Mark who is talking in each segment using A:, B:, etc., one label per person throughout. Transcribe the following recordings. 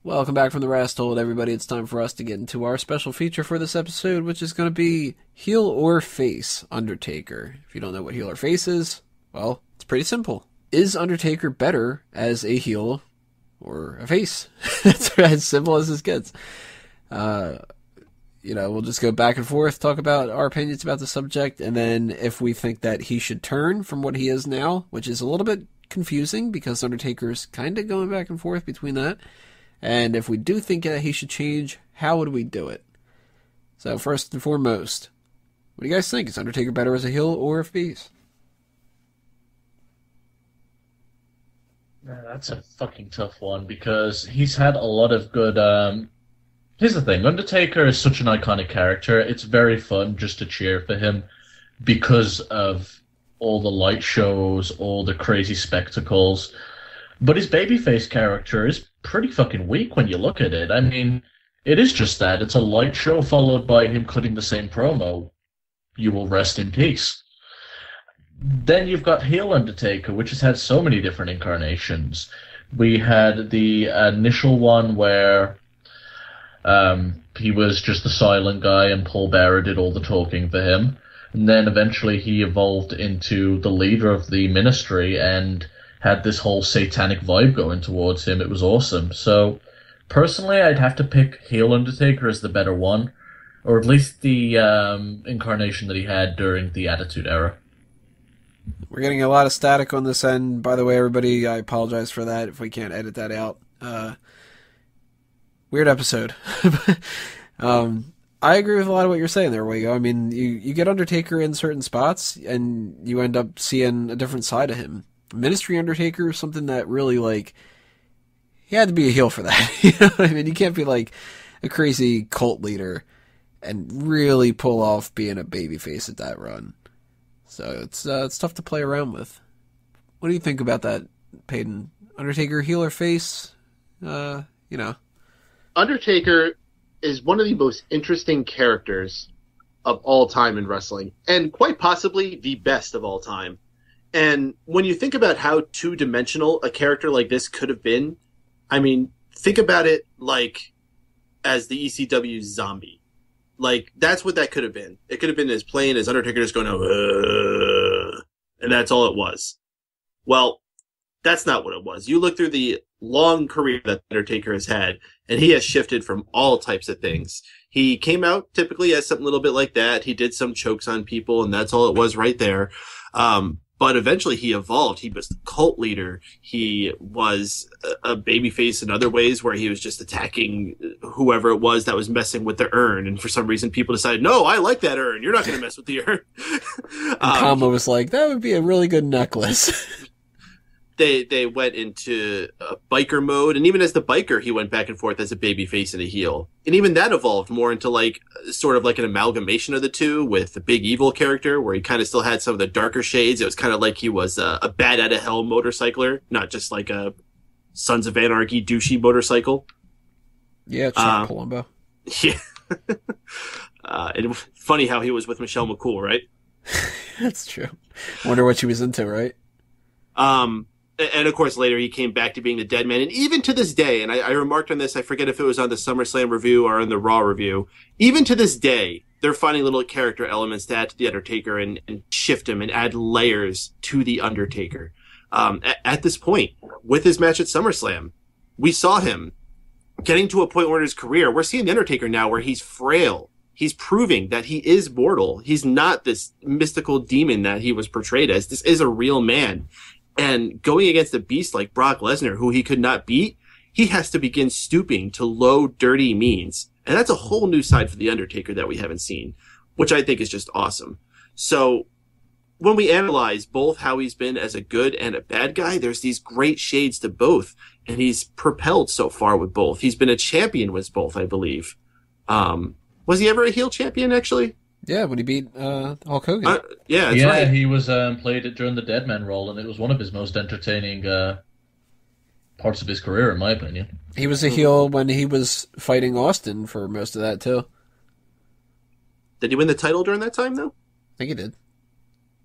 A: Welcome back from the Rest Hold, everybody. It's time for us to get into our special feature for this episode, which is going to be heel or face Undertaker. If you don't know what heel or face is, well, it's pretty simple. Is Undertaker better as a heel or a face? It's as simple as this gets. We'll just go back and forth, talk about our opinions about the subject, and then if we think that he should turn from what he is now, which is a little bit confusing because Undertaker's kind of going back and forth between that. And if we do think that he should change, how would we do it? So first and foremost, what do you guys think? Is Undertaker better as a heel or a face?
B: Yeah, that's a fucking tough one because he's had a lot of good. Here's the thing: Undertaker is such an iconic character. It's very fun just to cheer for him because of all the light shows, all the crazy spectacles. But his babyface character is pretty fucking weak when you look at it. I mean, it is just that. It's a light show followed by him cutting the same promo. You will rest in peace. Then you've got heel Undertaker, which has had so many different incarnations. We had the initial one where he was just the silent guy and Paul Bearer did all the talking for him. And then eventually he evolved into the leader of the ministry and had this whole satanic vibe going towards him. It was awesome. So, personally, I'd have to pick heel Undertaker as the better one, or at least the incarnation that he had during the Attitude Era.
A: We're getting a lot of static on this end. By the way, everybody, I apologize for that if we can't edit that out. Weird episode. I agree with a lot of what you're saying there, Wago. I mean, you get Undertaker in certain spots, and you end up seeing a different side of him. Ministry Undertaker is something that really, he had to be a heel for that. You know what I mean? You can't be a crazy cult leader and really pull off being a babyface at that run. So it's tough to play around with. What do you think about that, Peyton? Undertaker, heel or face?
C: Undertaker is one of the most interesting characters of all time in wrestling, and quite possibly the best of all time. And when you think about how two-dimensional a character like this could have been, I mean, think about it as the ECW zombie. That's what that could have been. It could have been as plain as Undertaker just going, and that's all it was. Well, that's not what it was. You look through the long career that Undertaker has had, and he has shifted from all types of things. He came out typically as something a little bit like that. He did some chokes on people, and that's all it was right there. But eventually he evolved. He was the cult leader. He was a babyface in other ways where he was just attacking whoever it was that was messing with the urn. And for some reason people decided, no, I like that urn. You're not going to mess with the urn.
A: And Kama was like, that would be a really good necklace.
C: They went into biker mode, and even as the biker, he went back and forth as a babyface and a heel. And even that evolved more into sort of an amalgamation of the two with the big evil character, where he kind of still had some of the darker shades. It was kind of like he was a bad out of hell motorcycler, not just like a Sons of Anarchy douchey motorcycle.
A: Yeah, Chuck Palumbo.
C: Yeah. Funny how he was with Michelle McCool, right?
A: That's true. Wonder what she was into, right?
C: And of course, later he came back to being the Dead Man. And even to this day, and I remarked on this, I forget if it was on the SummerSlam review or on the Raw review, even to this day, they're finding little character elements to add to The Undertaker and shift him and add layers to The Undertaker. At this point, with his match at SummerSlam, we saw him getting to a point where in his career, we're seeing The Undertaker now where he's frail. He's proving that he is mortal. He's not this mystical demon that he was portrayed as. This is a real man. And going against a beast like Brock Lesnar, who he could not beat, he has to begin stooping to low, dirty means. And that's a whole new side for The Undertaker that we haven't seen, which I think is just awesome. So when we analyze both how he's been as a good and a bad guy, there's these great shades to both. And he's propelled so far with both. He's been a champion with both, I believe. Was he ever a heel champion, actually?
A: Yeah, when he beat Hulk Hogan.
C: Yeah, that's right.
B: He was played it during the Deadman role, and it was one of his most entertaining parts of his career, in my opinion.
A: He was a heel when he was fighting Austin for most of that, too.
C: Did he win the title during that time, though?
A: I think he did.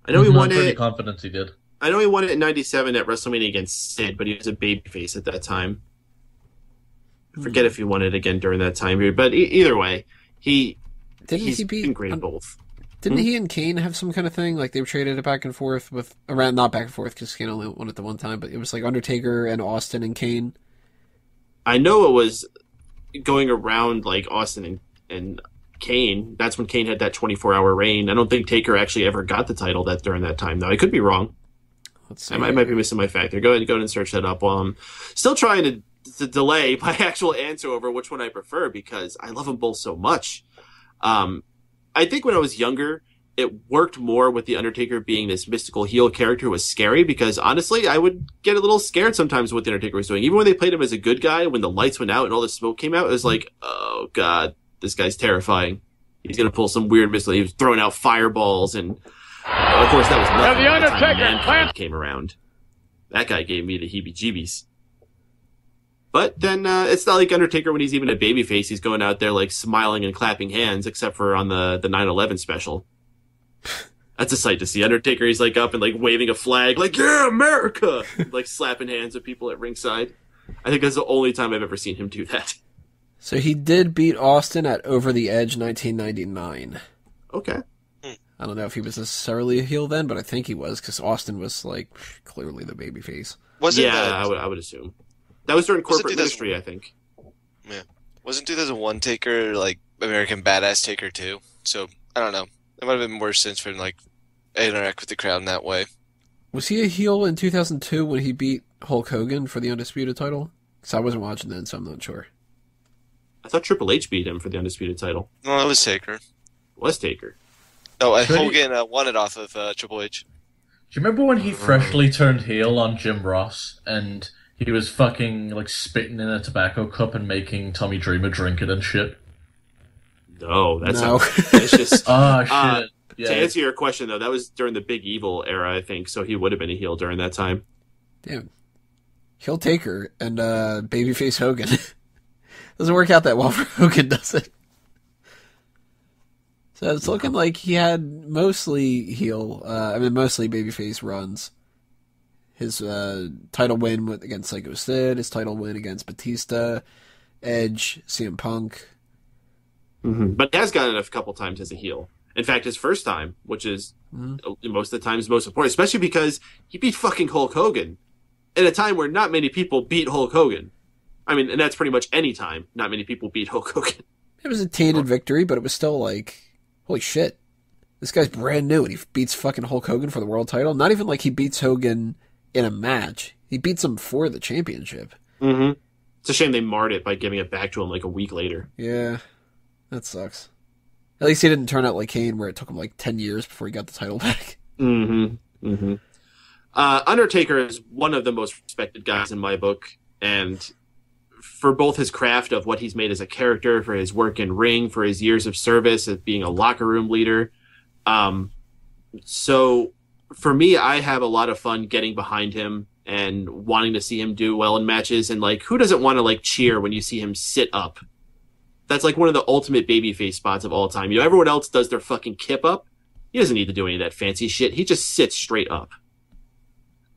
C: I know he won
B: I'm pretty
C: it.
B: confident he did.
C: I know he won it in '97 at WrestleMania against Sid, but he was a babyface at that time. I forget if he won it again during that time period, but either way, he's been great at both.
A: Didn't he and Kane have some kind of thing? Like, they traded it back and forth with... Around, not back and forth, because Kane only won it the one time, but it was like Undertaker and Austin and Kane.
C: I know it was going around, like, Austin and Kane. That's when Kane had that 24-hour reign. I don't think Taker actually ever got the title during that time, though. I could be wrong.
A: Let's see.
C: I might be missing my fact there. Go ahead and search that up while I'm still trying to delay my actual answer over which one I prefer, because I love them both so much. I think when I was younger, it worked more with The Undertaker being this mystical heel character was scary, because honestly, I would get a little scared sometimes what The Undertaker was doing. Even when they played him as a good guy, when the lights went out and all the smoke came out, it was like, oh god, this guy's terrifying. He's going to pull some weird mystical... He was throwing out fireballs, and of course that was nothing by the time Mankind came around. That guy gave me the heebie-jeebies. But then it's not like Undertaker when he's even a babyface. He's going out there like smiling and clapping hands, except for on the 9/11 special. That's a sight to see. Undertaker, he's like up and like waving a flag, like, yeah, America! Like slapping hands with people at ringside. I think that's the only time I've ever seen him do that.
A: So he did beat Austin at Over the Edge 1999.
C: Okay.
A: I don't know if he was necessarily a heel then, but I think he was, because Austin was like clearly the babyface.
C: I would assume. That was during corporate ministry, I think.
D: Yeah. Wasn't 2001 Taker like American Badass Taker too? So, I don't know. It might have been more sense for him like interact with the crowd in that way.
A: Was he a heel in 2002 when he beat Hulk Hogan for the Undisputed title? Because I wasn't watching then, so I'm not sure.
C: I thought Triple H beat him for the Undisputed title.
D: No, it was Taker.
C: Oh,
D: Hogan won it off of Triple H.
B: Do you remember when he freshly turned heel on Jim Ross and he was fucking like spitting in a tobacco cup and making Tommy Dreamer drink it and shit?
C: No, that's not vicious.
B: Oh, shit. Yeah.
C: To answer your question, though, that was during the Big Evil era, I think, so he would have been a heel during that time.
A: Damn. Heel Taker and babyface Hogan. Doesn't work out that well for Hogan, does it? So it's looking like he had mostly mostly babyface runs. His title win against Psycho Sid, his title win against Batista, Edge, CM Punk.
C: Mm-hmm. But he has gotten it a couple times as a heel. In fact, his first time, which is most of the times most important, especially because he beat fucking Hulk Hogan at a time where not many people beat Hulk Hogan. I mean, and that's pretty much any time not many people beat Hulk Hogan.
A: It was a tainted victory, but it was still like, holy shit, this guy's brand new and he beats fucking Hulk Hogan for the world title. Not even like he beats Hogan in a match. He beats him for the championship.
C: Mm-hmm. It's a shame they marred it by giving it back to him like a week later.
A: Yeah, that sucks. At least he didn't turn out like Kane, where it took him like 10 years before he got the title back.
C: Mm-hmm. Mm-hmm. Undertaker is one of the most respected guys in my book, and for both his craft of what he's made as a character, for his work in ring, for his years of service as being a locker room leader. So for me, I have a lot of fun getting behind him and wanting to see him do well in matches. And like, who doesn't want to like cheer when you see him sit up? That's like one of the ultimate babyface spots of all time. You know, everyone else does their fucking kip up. He doesn't need to do any of that fancy shit. He just sits straight up.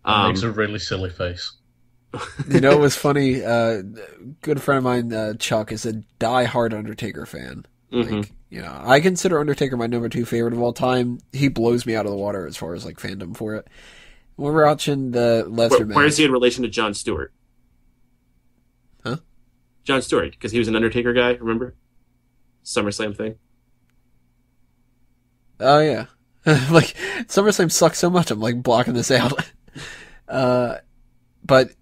B: Makes a really silly face.
A: You know, it was funny. Good friend of mine, Chuck, is a die-hard Undertaker fan.
C: Mm-hmm.
A: Like, you know, I consider Undertaker my number 2 favorite of all time. He blows me out of the water as far as like fandom for it. When we're watching the Lesnar match,
C: where is he in relation to Jon Stewart?
A: Huh?
C: Jon Stewart, because he was an Undertaker guy. Remember SummerSlam thing?
A: Oh yeah, like SummerSlam sucks so much. I'm like blocking this out. But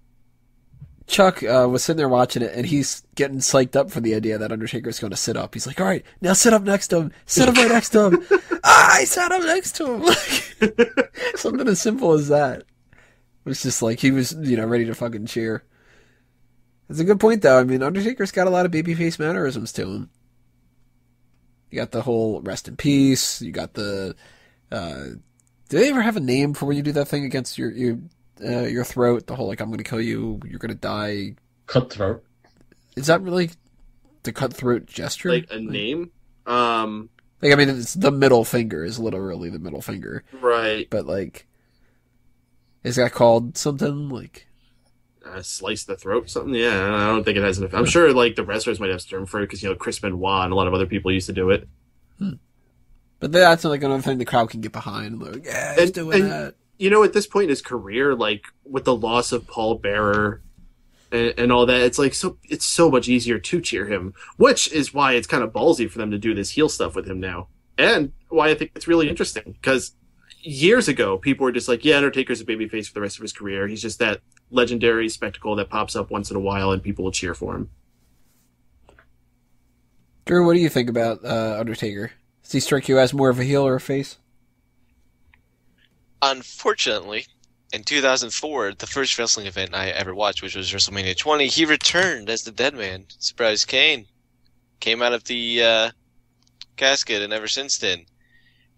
A: Chuck was sitting there watching it, and he's getting psyched up for the idea that Undertaker's going to sit up. He's like, all right, now sit up next to him. Sit up right next to him. I sat up next to him. Like, something as simple as that. It was just like he was, you know, ready to fucking cheer. It's a good point, though. I mean, Undertaker's got a lot of babyface mannerisms to him. You got the whole rest in peace. You got the... do they ever have a name for when you do that thing against your throat? The whole, like, I'm going to kill you, you're going to die.
B: Cutthroat.
A: Is that really the cutthroat gesture?
C: Like a name?
A: Like, I mean, it's the middle finger is literally the middle finger.
C: Right.
A: But, like, is that called something? Like,
C: Slice the throat, something. Yeah, I don't think it has an effect. I'm sure like the wrestlers might have a term for it because Chris Benoit and a lot of other people used to do it.
A: But that's like another thing the crowd can get behind. Like, yeah, he's doing that.
C: At this point in his career, like with the loss of Paul Bearer and all that, it's like it's so much easier to cheer him, which is why it's kind of ballsy for them to do this heel stuff with him now, and why I think it's really interesting because years ago people were just like, yeah, Undertaker's a babyface for the rest of his career. He's just that legendary spectacle that pops up once in a while and people will cheer for him.
A: Drew, what do you think about Undertaker? Does he strike you as more of a heel or a face?
D: Unfortunately, in 2004, the first wrestling event I ever watched, which was WrestleMania 20, he returned as the Dead Man. Surprise Kane. Came out of the casket, and ever since then,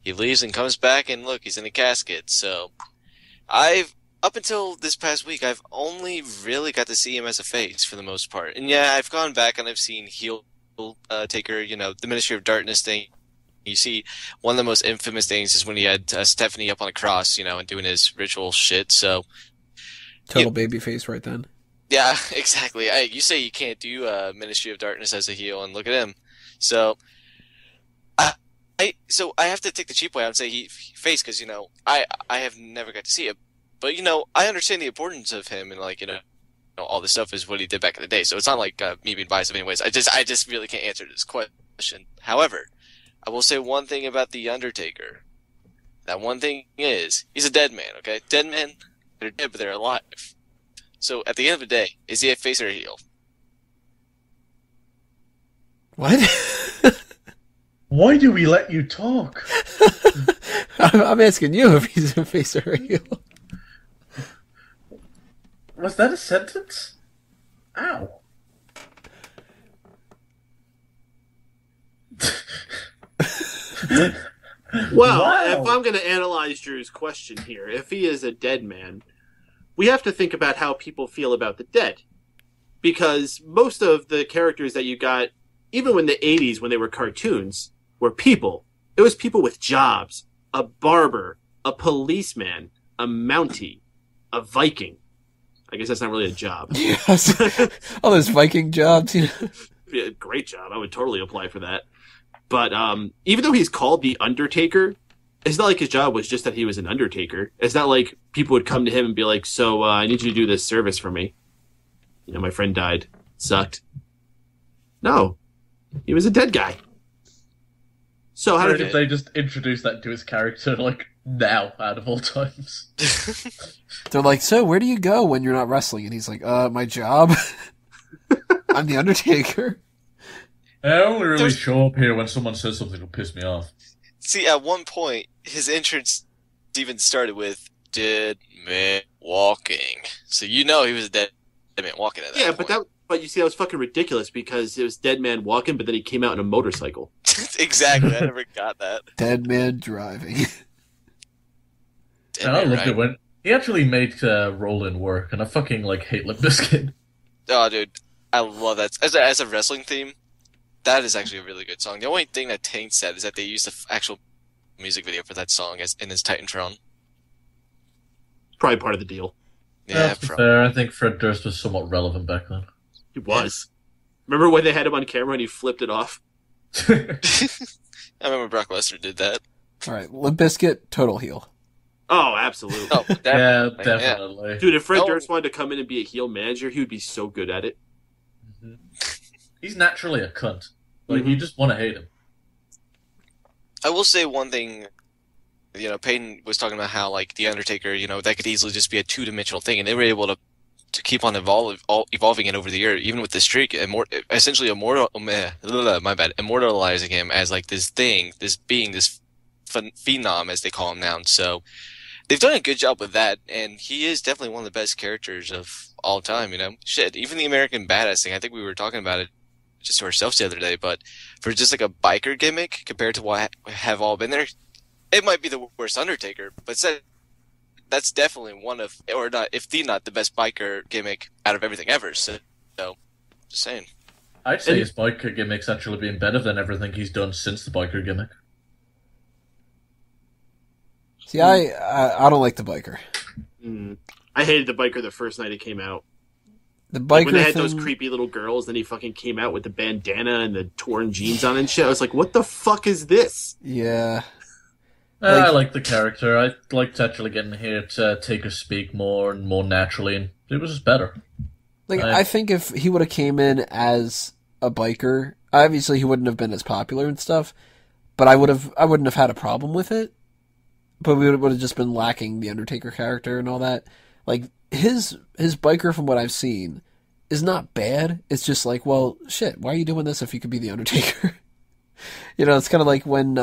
D: he leaves and comes back, and look, he's in a casket. So, up until this past week, I've only really got to see him as a face for the most part. And yeah, I've gone back and I've seen heel Taker, the Ministry of Darkness thing. You see, one of the most infamous things is when he had Stephanie up on a cross, and doing his ritual shit. So,
A: total babyface right then.
D: Yeah, exactly. You say you can't do Ministry of Darkness as a heel, and look at him. So, I have to take the cheap way out and say he face because I have never got to see it, but I understand the importance of him and all this stuff is what he did back in the day. So it's not like me being biased in any ways. I just really can't answer this question. However, I will say one thing about The Undertaker. That one thing is, he's a dead man, okay? Dead men, they're dead, but they're alive. So at the end of the day, is he a face or a heel?
A: What?
B: Why do we let you talk?
A: I'm asking you if he's a face or a heel.
B: Was that a sentence? Ow.
C: Well,
B: Wow.
C: if I'm going to analyze Drew's question here, if he is a dead man, we have to think about how people feel about the dead. Because most of the characters that you got, even in the 80s when they were cartoons, were people. It was people with jobs. A barber, a policeman, a Mountie, a Viking. I guess that's not really a job.
A: Yes. All those Viking jobs.
C: Yeah, great job. I would totally apply for that. But even though he's called the Undertaker, it's not like his job was just that he was an Undertaker. It's not like people would come to him and be like, so I need you to do this service for me. My friend died. Sucked. No. He was a dead guy. So how
B: did they just introduce that to his character, now, out of all times?
A: They're like, so where do you go when you're not wrestling? And he's like, my job. I'm the Undertaker.
B: I only really show up here when someone says something will piss me off.
D: See, at one point, his entrance even started with "Dead Man Walking," so he was a dead man walking at that point.
C: But you see, that was fucking ridiculous because it was Dead Man Walking, but then he came out in a motorcycle.
D: Exactly, I never got that.
A: Dead Man Driving.
B: And I loved it when he actually made Roland work, and I fucking hate Limp Bizkit.
D: Oh, dude, I love that as a wrestling theme. That is actually a really good song. The only thing that taints that is that they used the actual music video for that song in his Titantron.
C: Probably part of the deal.
D: Yeah,
B: fair. I think Fred Durst was somewhat relevant back then.
C: He was. Yeah. Remember when they had him on camera and he flipped it off?
D: I remember Brock Lesnar did that.
A: All right, Limp Bizkit, total heel.
C: Oh, absolutely.
D: Oh,
B: yeah, definitely.
C: Yeah. Dude, if Fred Durst wanted to come in and be a heel manager, he would be so good at it.
B: Mm-hmm. He's naturally a cunt. You just want to hate him.
D: I will say one thing. Peyton was talking about how The Undertaker, that could easily just be a two-dimensional thing, and they were able to keep on evolving it over the year, even with the streak, essentially immortalizing him as this thing, this being, this phenom, as they call him now. So they've done a good job with that, and he is definitely one of the best characters of all time. Shit, even the American Badass thing. I think we were talking about it just to ourselves the other day, but for just a biker gimmick compared to what have all been there, it might be the worst Undertaker, but that's definitely one of, or not, if not the best biker gimmick out of everything ever. So just saying.
B: I'd say his biker gimmick's actually been better than everything he's done since the biker gimmick.
A: See, I don't like the biker.
C: I hated the biker the first night it came out.
A: The
C: Like,
A: biker
C: when they had
A: thing,
C: those creepy little girls, then he fucking came out with the bandana and the torn jeans on and shit. I was like, what the fuck is this?
A: yeah.
B: I like the character. I liked actually getting here to take her speak more and more naturally, and it was just better.
A: Like, I think if he would have came in as a biker, obviously he wouldn't have been as popular and stuff, but I wouldn't have had a problem with it. But we would have just been lacking the Undertaker character and all that. Like, his biker, from what I've seen, is not bad. It's just like, well, shit, why are you doing this if you could be the Undertaker? You know, it's kind of like when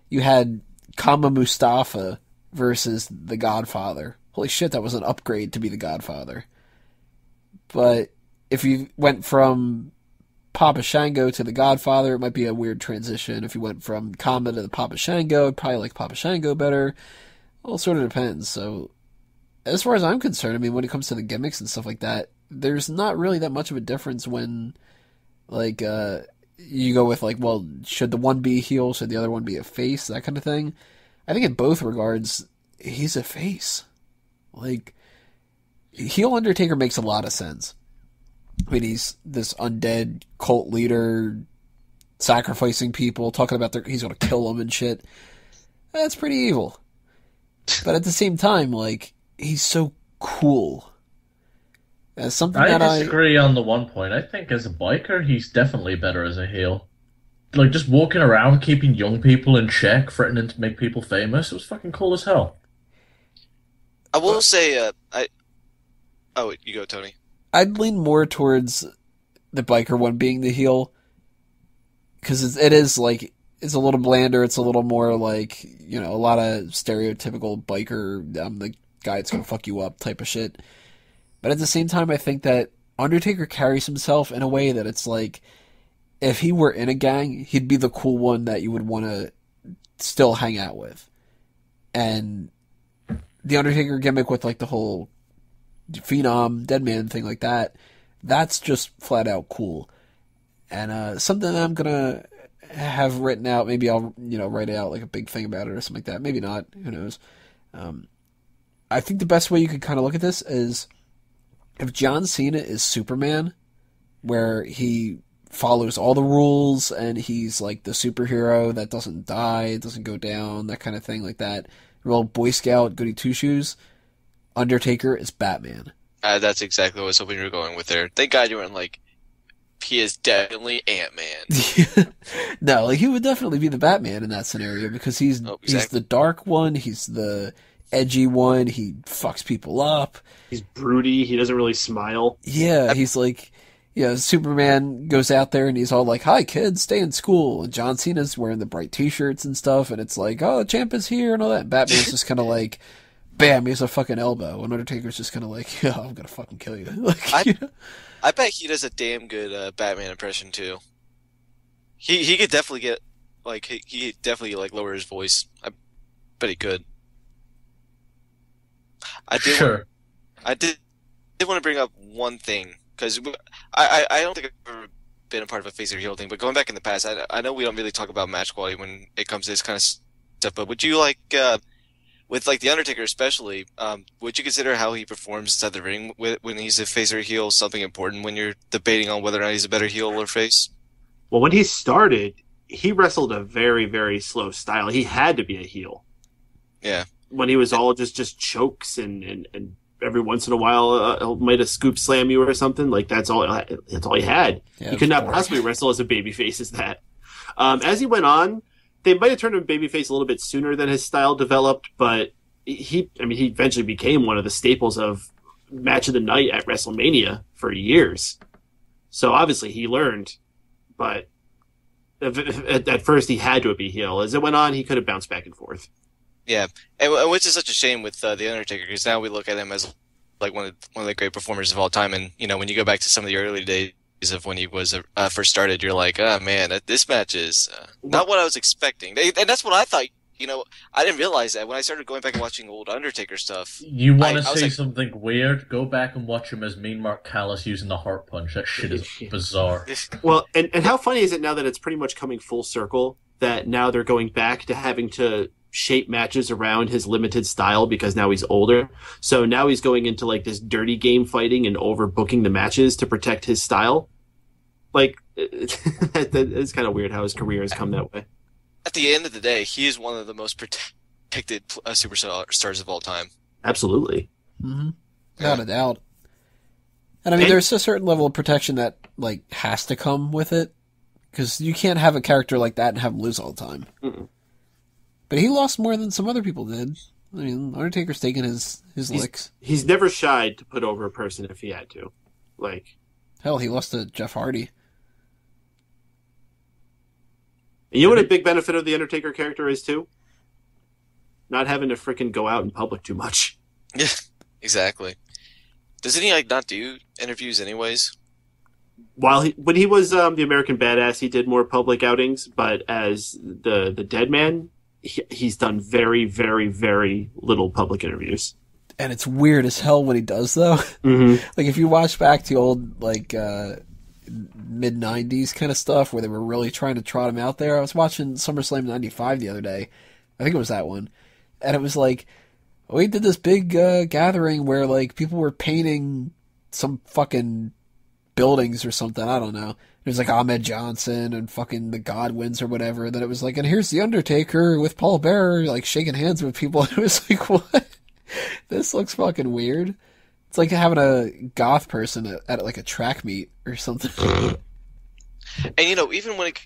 A: you had Kama Mustafa versus the Godfather. Holy shit, that was an upgrade to be the Godfather. But if you went from Papa Shango to the Godfather, it might be a weird transition. If you went from Kama to the Papa Shango, I'd probably like Papa Shango better. All sort of depends. So, as far as I'm concerned, I mean, when it comes to the gimmicks and stuff like that, there's not really that much of a difference when, like, you go with, like, well, should the one be a heel, should the other one be a face, that kind of thing. I think in both regards, he's a face. Like, heel Undertaker makes a lot of sense. I mean, he's this undead cult leader, sacrificing people, talking about he's going to kill them and shit. That's pretty evil. But at the same time, like, he's so cool. Something
B: I
A: that
B: disagree on the one point. I think as a biker, he's definitely better as a heel. Like, just walking around, keeping young people in check, threatening to make people famous, it was fucking cool as hell.
D: I will say, Oh, you go, Tony.
A: I'd lean more towards the biker one being the heel, because it is like, it's a little blander, it's a little more like, you know, a lot of stereotypical biker, the guy that's gonna fuck you up type of shit. But at the same time, I think that Undertaker carries himself in a way that it's like, if he were in a gang, he'd be the cool one that you would want to still hang out with. And the Undertaker gimmick with, like, the whole Phenom, Deadman thing like that, that's just flat out cool. And something that I'm going to have written out, maybe I'll, you know, write out like a big thing about it or something like that. Maybe not, who knows. I think the best way you could kind of look at this is if John Cena is Superman, where he follows all the rules and he's like the superhero that doesn't die, doesn't go down, that kind of thing like that. Real Boy Scout, goody two-shoes. Undertaker is Batman.
D: That's exactly what I was hoping you were going with there. Thank God you weren't like, he is definitely Ant-Man.
A: No, like he would definitely be the Batman in that scenario because he's the dark one, he's the edgy one, he fucks people up.
C: He's broody, he doesn't really smile.
A: Yeah, he's like, you know, Superman goes out there and he's all like, hi kids, stay in school. And John Cena's wearing the bright t-shirts and stuff and it's like, oh, Ciampa's here and all that. And Batman's just kind of like, bam, he has a fucking elbow. And Undertaker's just kind of like, yeah, I'm gonna fucking kill you. Like, you know?
D: I bet he does a damn good Batman impression too. He could definitely get like he definitely like lower his voice. I bet he could. I did want to bring up one thing because I don't think I've ever been a part of a face or heel thing. But going back in the past, I know we don't really talk about match quality when it comes to this kind of stuff. But would you like with like the Undertaker especially, would you consider how he performs inside the ring when he's a face or a heel something important when you're debating on whether or not he's a better heel or face?
C: Well, when he started, he wrestled a very, very slow style. He had to be a heel.
D: Yeah.
C: When he was all just chokes and every once in a while might have scoop slam you or something, like that's all he had.
A: Yeah,
C: he could not possibly wrestle as a babyface as that. As he went on, they might have turned him babyface a little bit sooner than his style developed, but he eventually became one of the staples of match of the night at WrestleMania for years. So obviously he learned, but at first he had to be heel. As it went on, he could have bounced back and forth.
D: Yeah, and which is such a shame with the Undertaker because now we look at him as like one of the great performers of all time. And you know, when you go back to some of the early days of when he was first started, you're like, oh man, this match is not what I was expecting. And that's what I thought. You know, I didn't realize that when I started going back and watching old Undertaker stuff.
B: You want to say
D: like,
B: something weird? Go back and watch him as Mean Mark Callis using the heart punch. That shit is bizarre.
C: Well, and how funny is it now that it's pretty much coming full circle that now they're going back to having to shape matches around his limited style because now he's older. So now he's going into like this dirty game fighting and overbooking the matches to protect his style. Like, it's kind of weird how his career has come that way.
D: At the end of the day, he is one of the most protected superstars of all time.
C: Absolutely.
A: Mm-hmm. Without a doubt. And I mean, there's a certain level of protection that like has to come with it, because you can't have a character like that and have him lose all the time.
C: Mm-mm.
A: But he lost more than some other people did. I mean, Undertaker's taken his licks.
C: He's never shied to put over a person if he had to. Like,
A: hell, he lost to Jeff Hardy.
C: And you know what a big benefit of the Undertaker character is, too? Not having to frickin' go out in public too much.
D: Yeah, exactly. Doesn't he, like, not do interviews anyways?
C: When he was the American Badass, he did more public outings, but as the Dead Man, he's done very, very, very little public interviews.
A: And it's weird as hell when he does, though.
C: Mm-hmm.
A: Like, if you watch back to old, like, mid-90s kind of stuff where they were really trying to trot him out there. I was watching SummerSlam 95 the other day. I think it was that one. And it was like, we did this big gathering where, like, people were painting some fucking buildings or something. I don't know. It was like Ahmed Johnson and fucking the Godwins or whatever. And then it was like, and here's the Undertaker with Paul Bearer, like, shaking hands with people. And it was like, what? This looks fucking weird. It's like having a goth person at like a track meet or something.
D: And you know, even when it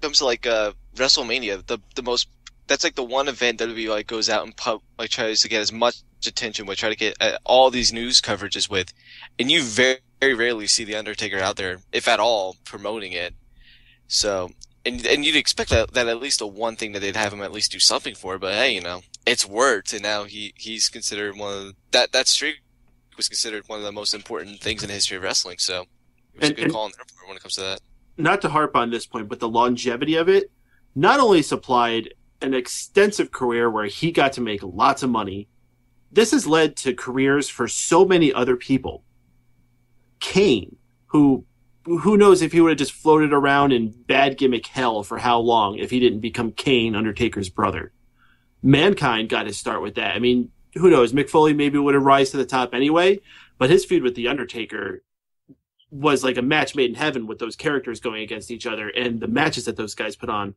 D: comes to like WrestleMania, the most, that's like the one event that WWE like goes out and like tries to get as much attention with, try to get all these news coverages with, and you very, very rarely see the Undertaker out there, if at all, promoting it. So, and you'd expect that at least the one thing that they'd have him at least do something for, but hey, you know, it's worked, and now he's considered one of that streak was considered one of the most important things in the history of wrestling, so it was a good call on their part when it comes to that.
C: Not to harp on this point, but the longevity of it not only supplied an extensive career where he got to make lots of money, this has led to careers for so many other people. Kane, who knows if he would have just floated around in bad gimmick hell for how long if he didn't become Kane, Undertaker's brother. Mankind got his start with that. I mean, who knows? Mick Foley maybe would have rise to the top anyway, but his feud with The Undertaker was like a match made in heaven with those characters going against each other, and the matches that those guys put on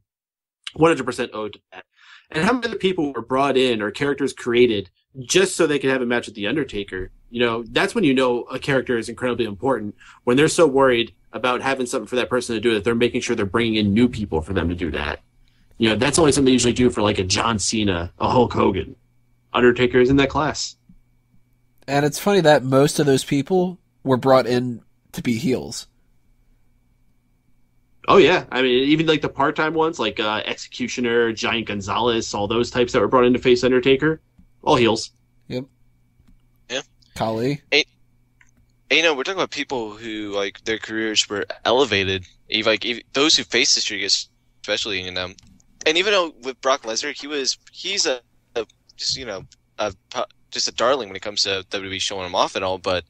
C: 100% owed to that. And how many people were brought in or characters created just so they could have a match with The Undertaker? You know, that's when you know a character is incredibly important, when they're so worried about having something for that person to do that they're making sure they're bringing in new people for them to do that. You know, that's only something they usually do for like a John Cena, a Hulk Hogan. Undertaker is in that class.
A: And it's funny that most of those people were brought in to be heels.
C: Oh, yeah. I mean, even like the part-time ones, like Executioner, Giant Gonzalez, all those types that were brought in to face Undertaker, all heels.
A: Yep.
D: Yeah.
A: Kali.
D: And, you know, we're talking about people who, like, their careers were elevated. Even those who faced the streak, especially, you know. And even though with Brock Lesnar, he's a just, you know, just a darling when it comes to WWE showing him off and all, but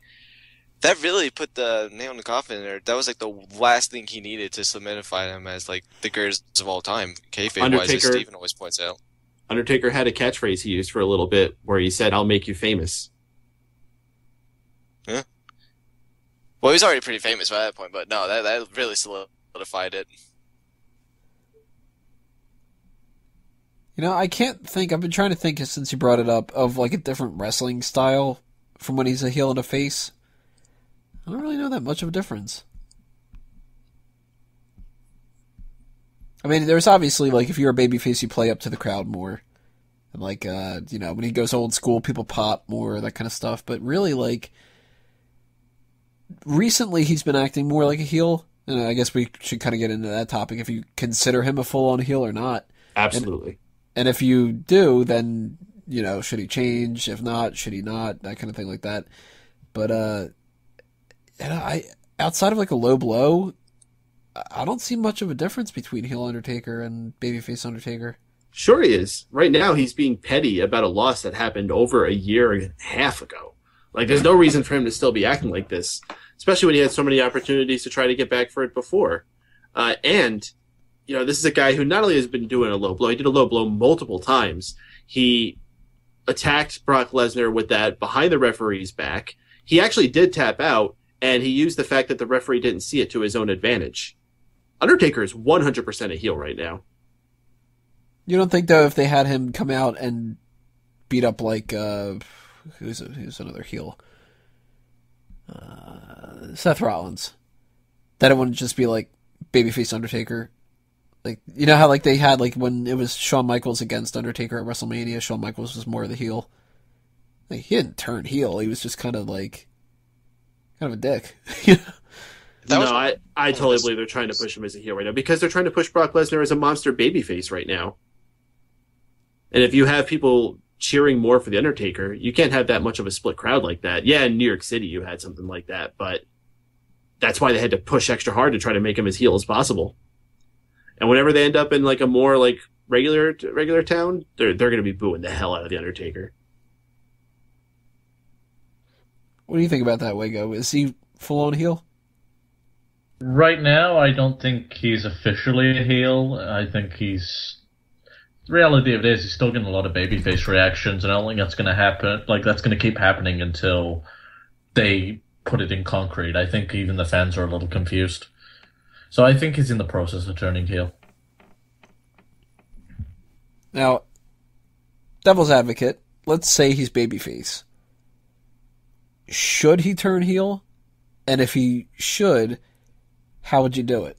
D: that really put the nail in the coffin there. That was like the last thing he needed to solidify him as like the greatest of all time, kayfabe-wise, as Steven always points out.
C: Undertaker had a catchphrase he used for a little bit where he said, "I'll make you famous."
D: Yeah. Well, he was already pretty famous by that point, but no, that really solidified it.
A: You know, I can't think, I've been trying to think since you brought it up, of like a different wrestling style from when he's a heel and a face. I don't really know that much of a difference. I mean, there's obviously, like, if you're a babyface, you play up to the crowd more. And, like, you know, when he goes old school, people pop more, that kind of stuff. But really, like, recently he's been acting more like a heel. And I guess we should kind of get into that topic, if you consider him a full-on heel or not.
C: Absolutely.
A: And if you do, then, you know, should he change? If not, should he not? That kind of thing like that. But, and outside of like a low blow, I don't see much of a difference between heel Undertaker and babyface Undertaker.
C: Sure he is. Right now he's being petty about a loss that happened over a year and a half ago. Like, there's no reason for him to still be acting like this, especially when he had so many opportunities to try to get back for it before. And this is a guy who not only has been doing a low blow, he did a low blow multiple times. He attacked Brock Lesnar with that behind the referee's back. He actually did tap out, and he used the fact that the referee didn't see it to his own advantage. Undertaker is 100% a heel right now.
A: You don't think, though, if they had him come out and beat up, like, who's another heel? Seth Rollins, that it wouldn't just be, like, Babyface Undertaker? Like, you know how, like, they had, like, when it was Shawn Michaels against Undertaker at WrestleMania, Shawn Michaels was more of the heel. Like, he didn't turn heel, he was just kind of a dick.
C: I totally believe they're trying to push him as a heel right now, because they're trying to push Brock Lesnar as a monster babyface right now. And if you have people cheering more for The Undertaker, you can't have that much of a split crowd like that. Yeah, in New York City you had something like that, but that's why they had to push extra hard to try to make him as heel as possible. And whenever they end up in like a more like regular town, they're going to be booing the hell out of The Undertaker.
A: What do you think about that, Wago? Is he full-on heel?
B: Right now, I don't think he's officially a heel. I think the reality of it is he's still getting a lot of babyface reactions, and I don't think that's going to happen. Like, that's going to keep happening until they put it in concrete. I think even the fans are a little confused. So I think he's in the process of turning heel.
A: Now, devil's advocate, let's say he's babyface. Should he turn heel? And if he should, how would you do it?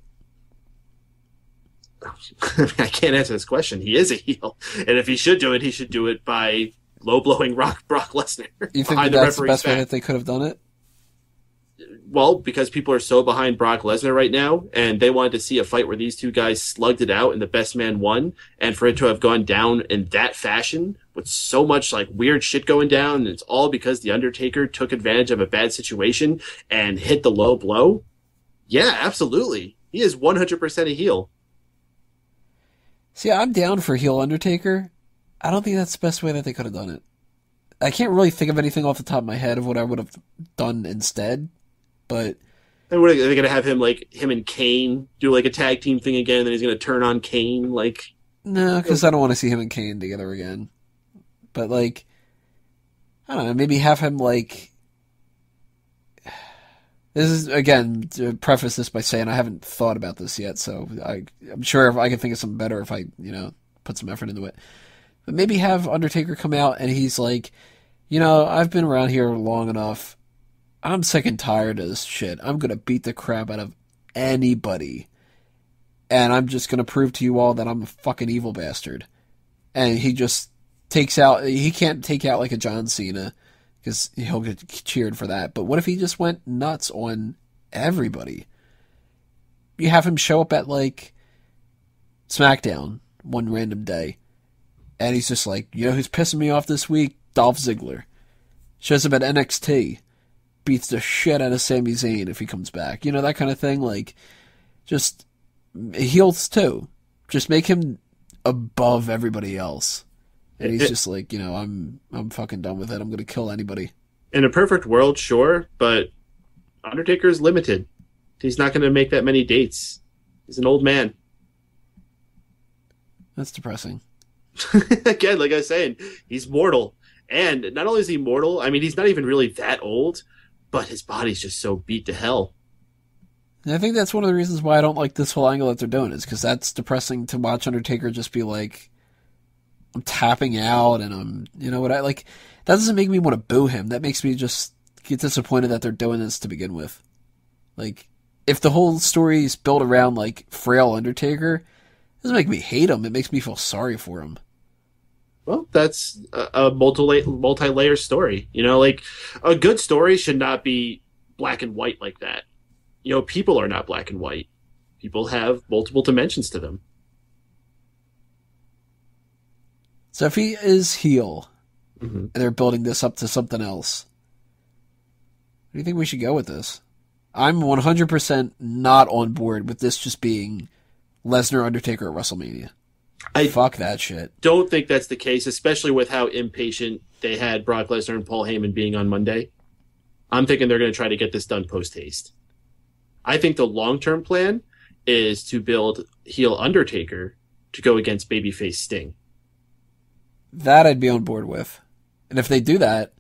C: I can't answer this question. He is a heel. And if he should do it, he should do it by low-blowing Brock Lesnar.
A: You think that's the best way that they could have done it?
C: Well, because people are so behind Brock Lesnar right now, and they wanted to see a fight where these two guys slugged it out and the best man won, and for it to have gone down in that fashion with so much like weird shit going down, and it's all because The Undertaker took advantage of a bad situation and hit the low blow. Yeah, absolutely. He is 100% a heel.
A: See, I'm down for heel Undertaker. I don't think that's the best way that they could have done it. I can't really think of anything off the top of my head of what I would have done instead, but...
C: And what are they going to have him, like, him and Kane do, like, a tag team thing again, and then he's going to turn on Kane, like...
A: No, because I don't want to see him and Kane together again. But, like, I don't know, maybe have him, like... This is, again, to preface this by saying I haven't thought about this yet, so I'm sure if I can think of something better if I, put some effort into it. But maybe have Undertaker come out and he's like, I've been around here long enough. I'm sick and tired of this shit. I'm going to beat the crap out of anybody. And I'm just going to prove to you all that I'm a fucking evil bastard. And he just he can't take out like a John Cena, because he'll get cheered for that. But what if he just went nuts on everybody? You have him show up at, like, SmackDown one random day, and he's just like, who's pissing me off this week? Dolph Ziggler. Shows up at NXT, beats the shit out of Sami Zayn if he comes back. That kind of thing. Like, just heels too. Just make him above everybody else. And he's just like, I'm fucking done with it. I'm going to kill anybody.
C: In a perfect world, sure, but Undertaker's limited. He's not going to make that many dates. He's an old man.
A: That's depressing.
C: Again, like I was saying, he's mortal. And not only is he mortal, I mean, he's not even really that old, but his body's just so beat to hell.
A: And I think that's one of the reasons why I don't like this whole angle that they're doing, is because that's depressing to watch Undertaker just be like, I'm tapping out, and I'm, that doesn't make me want to boo him. That makes me just get disappointed that they're doing this to begin with. Like, if the whole story is built around, like, frail Undertaker, it doesn't make me hate him. It makes me feel sorry for him.
C: Well, that's a multi-layer story. Like, a good story should not be black and white like that. People are not black and white. People have multiple dimensions to them.
A: So if he is heel,
C: mm-hmm.
A: and they're building this up to something else, what do you think we should go with this? I'm 100% not on board with this just being Lesnar Undertaker at WrestleMania. Fuck that shit.
C: Don't think that's the case, especially with how impatient they had Brock Lesnar and Paul Heyman being on Monday. I'm thinking they're going to try to get this done post-haste. I think the long-term plan is to build heel Undertaker to go against babyface Sting.
A: That I'd be on board with. And if they do that,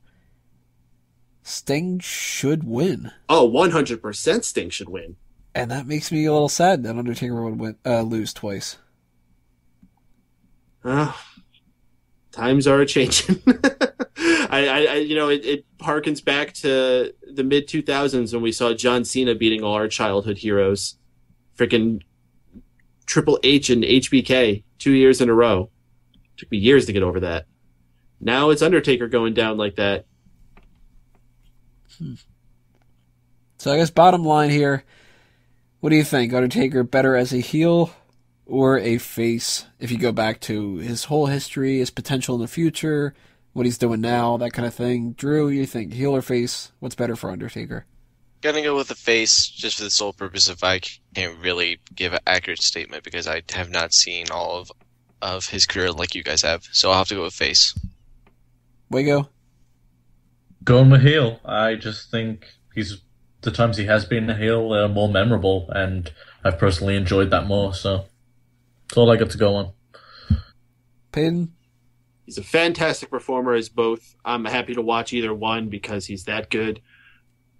A: Sting should win.
C: Oh, 100% Sting should win.
A: And that makes me a little sad that Undertaker would lose twice.
C: Times are changing. It harkens back to the mid 2000s when we saw John Cena beating all our childhood heroes. Freaking Triple H and HBK 2 years in a row. Took me years to get over that. Now it's Undertaker going down like that.
A: So I guess bottom line here, what do you think? Undertaker better as a heel or a face if you go back to his whole history, his potential in the future, what he's doing now, that kind of thing? Drew, you think heel or face? What's better for Undertaker?
D: Gonna go with the face just for the sole purpose of I can't really give an accurate statement because I have not seen all of his career like you guys have. So I'll have to go with face.
A: Wago?
B: Going with heel. I just think the times he has been a heel are more memorable, and I've personally enjoyed that more, so that's all I got to go on.
A: Peyton?
C: He's a fantastic performer as both. I'm happy to watch either one because he's that good.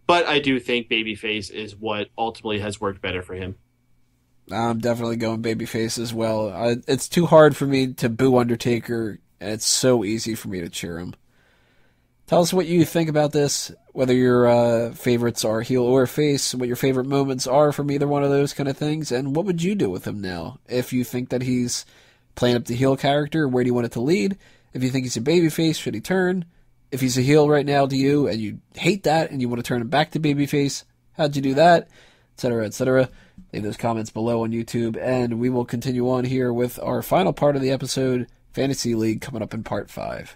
C: But I do think babyface is what ultimately has worked better for him.
A: I'm definitely going babyface as well. It's too hard for me to boo Undertaker, and it's so easy for me to cheer him. Tell us what you think about this, whether your favorites are heel or face, what your favorite moments are from either one of those kind of things, and what would you do with him now? If you think that he's playing up the heel character, where do you want it to lead? If you think he's a babyface, should he turn? If he's a heel right now to you, and you hate that, and you want to turn him back to babyface, how'd you do that? Etc., etc. Leave those comments below on YouTube, and we will continue on here with our final part of the episode, Fantasy League, coming up in Part 5.